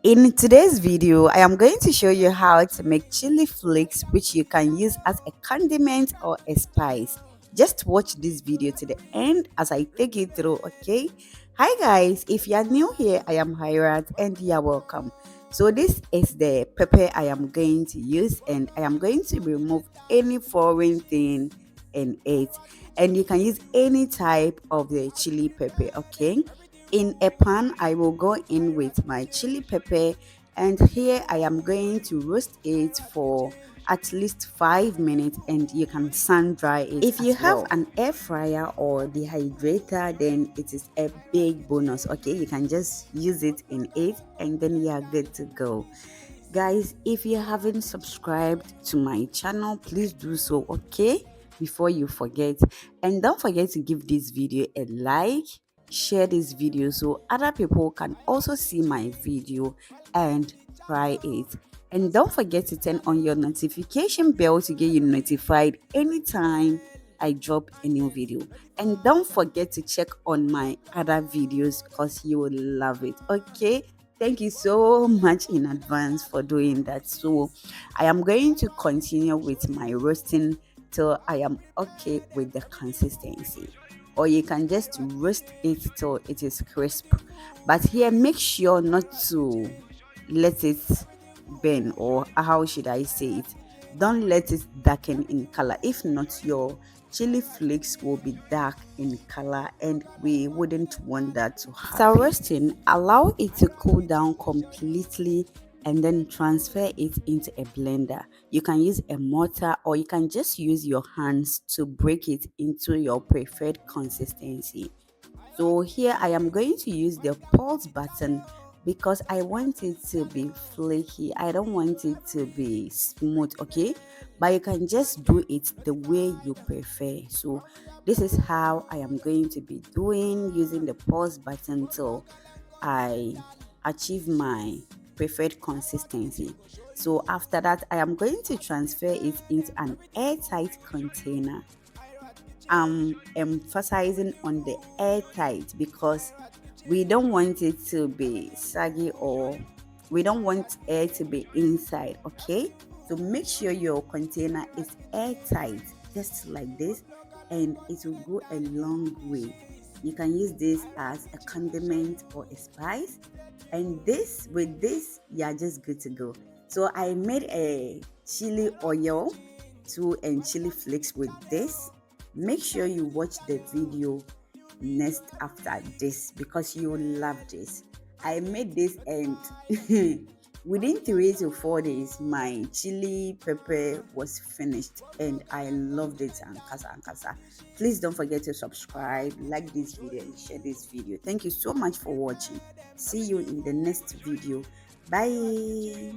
In today's video, I am going to show you how to make chili flakes, which you can use as a condiment or a spice. Just watch this video to the end as I take you through, okay? Hi guys, if you are new here, I am Hirat and you are welcome. So this is the pepper I am going to use, and I am going to remove any foreign thing in it. And you can use any type of the chili pepper, okay? In a pan, I will go in with my chili pepper, and here I am going to roast it for at least 5 minutes, and you can sun dry it. If you have an air fryer or dehydrator, then it is a big bonus. Okay, you can just use it in it and then you are good to go. Guys, if you haven't subscribed to my channel, please do so, okay, before you forget. And don't forget to give this video a like, share this video so other people can also see my video and try it. And don't forget to turn on your notification bell to get you notified anytime I drop a new video. And don't forget to check on my other videos because you will love it, okay? Thank you so much in advance for doing that. So I am going to continue with my roasting till I am okay with the consistency, or you can just roast it till it is crisp. But here, make sure not to let it burn, or how should I say it, don't let it darken in color. If not, your chili flakes will be dark in color and we wouldn't want that to happen. After roasting, allow it to cool down completely and then transfer it into a blender. You can use a mortar or you can just use your hands to break it into your preferred consistency. So here I am going to use the pulse button because I want it to be flaky. I don't want it to be smooth, okay? But you can just do it the way you prefer. So this is how I am going to be doing, using the pulse button till I achieve my preferred consistency. So after that, I am going to transfer it into an airtight container. I'm emphasizing on the airtight because we don't want it to be saggy, or we don't want air to be inside, okay? So make sure your container is airtight, just like this, and it will go a long way. You can use this as a condiment or a spice, and this with this you are just good to go. So I made a chili oil too and chili flakes with this. Make sure you watch the video next after this because you will love this. I made this, and within 3 to 4 days my chili pepper was finished and I loved it. And kasa. Please don't forget to subscribe, like this video and share this video. Thank you so much for watching. See you in the next video. Bye.